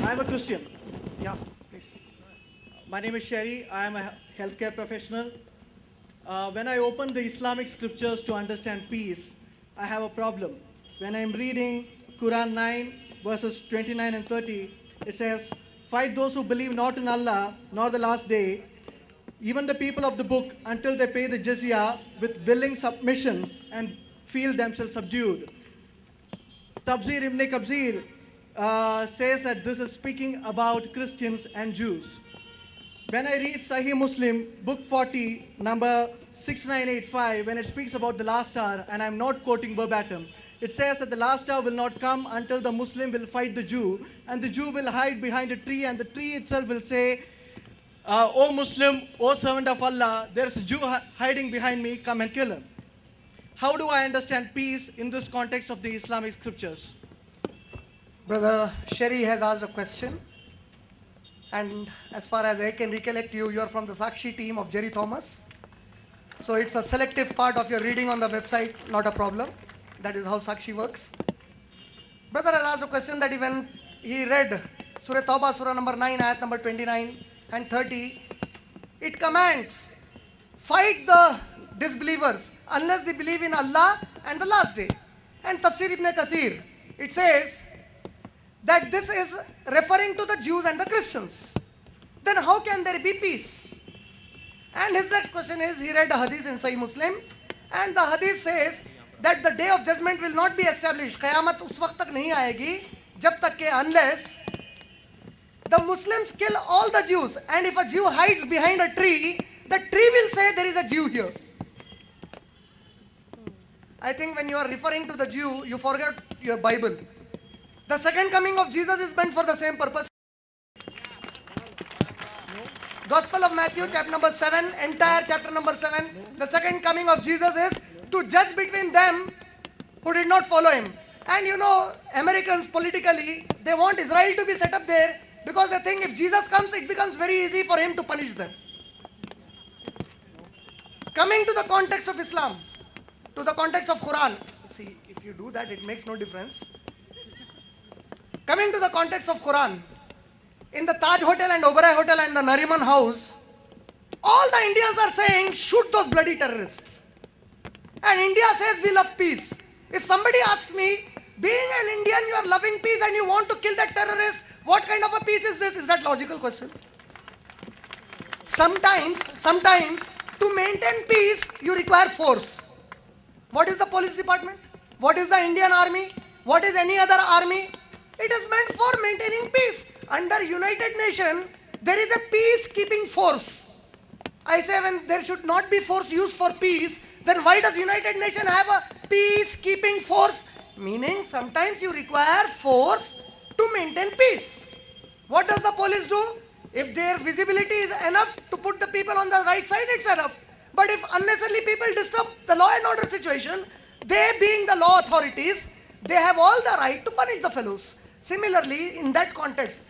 I'm a Christian. Yeah, please. My name is Sherry. I am a healthcare professional. When I open the Islamic scriptures to understand peace, I have a problem. When I'm reading Quran 9, verses 29 and 30, it says, "Fight those who believe not in Allah, nor the last day, even the people of the book, until they pay the jizya with willing submission and feel themselves subdued." Tafsir Ibn Kabir says that this is speaking about Christians and Jews. When I read Sahih Muslim, book 40, number 6985, when it speaks about the last hour, and I'm not quoting verbatim, it says that the last hour will not come until the Muslim will fight the Jew, and the Jew will hide behind a tree, and the tree itself will say, "O Muslim, O servant of Allah, there's a Jew hiding behind me, come and kill him." How do I understand peace in this context of the Islamic scriptures? Brother Sherry has asked a question. And as far as I can recollect you, you are from the Sakshi team of Jerry Thomas. So it's a selective part of your reading on the website, not a problem. That is how Sakshi works. Brother has asked a question that when he read Surah Tawbah, Surah number 9, ayat number 29 and 30, it commands, fight the disbelievers unless they believe in Allah and the last day. And Tafsir Ibn Kathir, it says that this is referring to the Jews and the Christians. Then how can there be peace? And his next question is, he read a hadith in Sahih Muslim, and the hadith says that the day of judgment will not be established. Qayamat us waqt tak nahi aayegi, jab tak ke unless the Muslims kill all the Jews. And if a Jew hides behind a tree, the tree will say there is a Jew here. I think when you are referring to the Jew, you forget your Bible. The second coming of Jesus is meant for the same purpose. Gospel of Matthew, chapter number 7, entire chapter number 7. The second coming of Jesus is to judge between them who did not follow him. And you know, Americans politically, they want Israel to be set up there because they think if Jesus comes, it becomes very easy for him to punish them. Coming to the context of Islam, to the context of Quran. See, if you do that, it makes no difference. Coming to the context of Quran, in the Taj Hotel and Oberoi Hotel and the Nariman House, all the Indians are saying, shoot those bloody terrorists. And India says we love peace. If somebody asks me, being an Indian, you are loving peace and you want to kill that terrorist, what kind of a peace is this? Is that logical question? Sometimes, to maintain peace, you require force. What is the police department? What is the Indian army? What is any other army? It is meant for maintaining peace. Under United Nations, there is a peacekeeping force. I say when there should not be force used for peace, then why does United Nations have a peacekeeping force? Meaning sometimes you require force to maintain peace. What does the police do? If their visibility is enough to put the people on the right side, it's enough. But if unnecessarily people disturb the law and order situation, they being the law authorities, they have all the right to punish the fellows. Similarly, in that context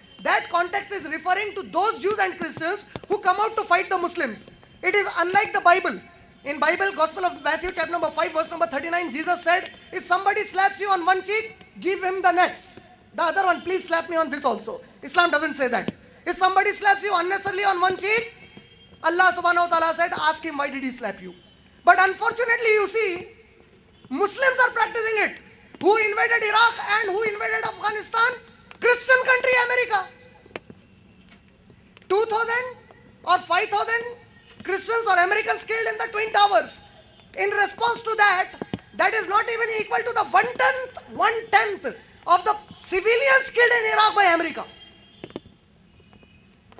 is referring to those Jews and Christians who come out to fight the Muslims. It is unlike the Bible. In Bible, Gospel of Matthew, chapter number 5, verse number 39, Jesus said, if somebody slaps you on one cheek, give him the next. The other one, please slap me on this also. Islam doesn't say that. If somebody slaps you unnecessarily on one cheek, Allah subhanahu wa ta'ala said, ask him why did he slap you. But unfortunately, you see, Muslims are practicing it. Who invaded Iraq and who invaded Afghanistan? Christian country, America. 2,000 or 5,000 Christians or Americans killed in the Twin Towers. In response to that, that is not even equal to the one-tenth of the civilians killed in Iraq by America.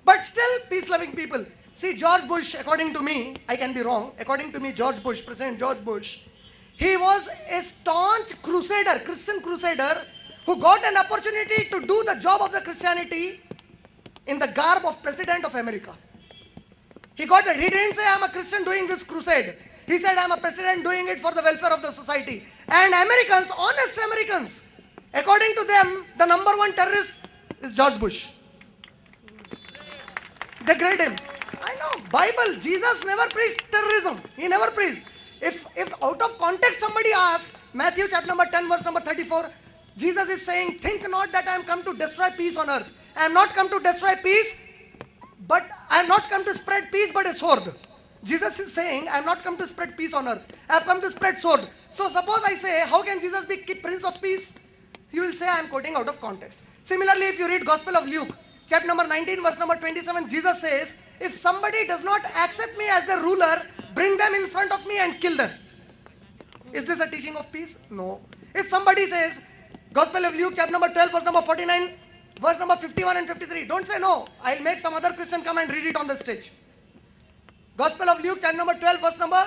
But still, peace-loving people. See, George Bush, according to me, I can be wrong, according to me, President George Bush, he was a staunch crusader, Christian crusader, who got an opportunity to do the job of the Christianity in the garb of President of America. He got it. He didn't say, I'm a Christian doing this crusade. He said, I'm a president doing it for the welfare of the society. And Americans, honest Americans, according to them, the number one terrorist is George Bush. They grade him. I know, Bible, Jesus never preached terrorism. He never preached. If out of context somebody asks, Matthew chapter number 10, verse number 34, Jesus is saying, think not that I am come to destroy peace on earth. I am not come to destroy peace, but I am not come to spread peace but a sword. Jesus is saying, I am not come to spread peace on earth. I have come to spread sword. So suppose I say, how can Jesus be Prince of Peace? You will say I am quoting out of context. Similarly, if you read Gospel of Luke, chapter number 19, verse number 27, Jesus says, if somebody does not accept me as the ruler, bring them in front of me and kill them. Is this a teaching of peace? No. If somebody says, Gospel of Luke, chapter number 12, verse number 49, verse number 51 and 53, don't say no. I'll make some other Christian come and read it on the stage. Gospel of Luke, chapter number 12, verse number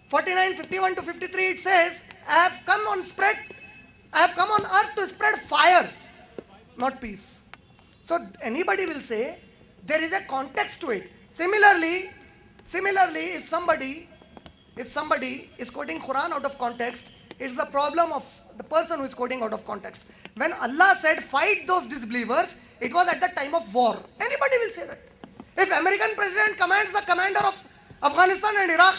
49, 51 to 53, it says, I have come on earth to spread fire, not peace. So anybody will say, there is a context to it. Similarly, if somebody is quoting Quran out of context, it's the problem of the person who is quoting out of context. When Allah said, fight those disbelievers, it was at the time of war. Anybody will say that. If American president commands the commander of Afghanistan and Iraq,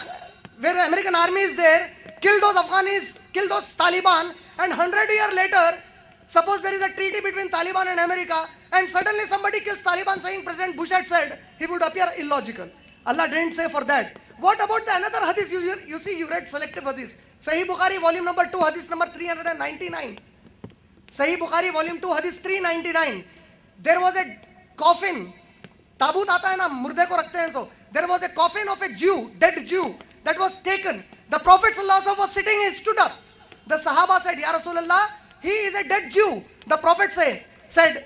where American army is there, kill those Afghanis, kill those Taliban, and 100 years later, suppose there is a treaty between Taliban and America, and suddenly somebody kills Taliban saying President Bush had said, he would appear illogical. Allah didn't say for that. What about the another hadith? You read selective hadith. Sahih Bukhari, volume number 2, hadith number 399. Sahih Bukhari, volume 2, hadith 399. There was a coffin. Tabut aata hai na, murde ko rakhte hain so. There was a coffin of a Jew, dead Jew, that was taken. The Prophet ﷺ was sitting, he stood up. The Sahaba said, Ya Rasulullah, he is a dead Jew. The Prophet said,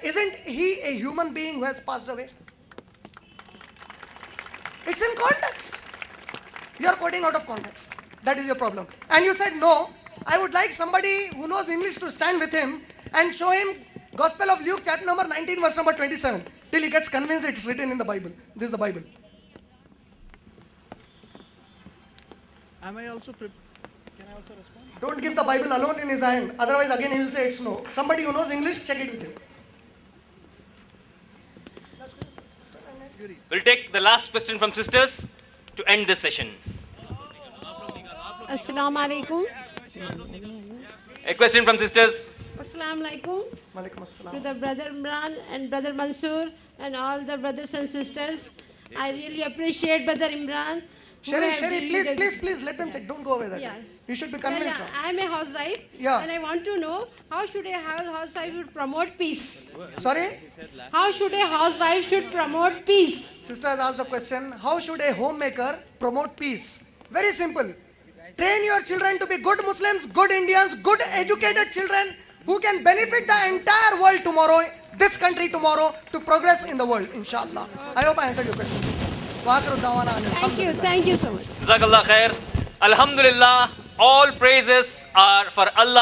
isn't he a human being who has passed away? It's in context. You are quoting out of context. That is your problem. And you said, no, I would like somebody who knows English to stand with him and show him Gospel of Luke, chapter number 19, verse number 27, till he gets convinced it's written in the Bible. This is the Bible. Can I also respond? Don't give the Bible alone in his hand. Otherwise, again, he will say it's no. Somebody who knows English, check it with him. We'll take the last question from sisters to end this session. Assalamu alaikum. A question from sisters. Assalamu alaikum Walaikum to assalam. the brother Imran and brother Mansoor and all the brothers and sisters. I really appreciate brother Imran. who Sherry, have really please, let them check. Don't go away that Yeah. way. You should be Yeah, convinced. yeah, I am a housewife. Yeah. And I want to know how should a housewife would promote peace? Sorry? How should a housewife should promote peace? Sister has asked a question. How should a homemaker promote peace? Very simple. Train your children to be good Muslims, good Indians, good educated children who can benefit the entire world tomorrow, this country tomorrow, to progress in the world, inshallah. I hope I answered your question. Thank you so much. Jazakallah khair. Alhamdulillah, all praises are for Allah.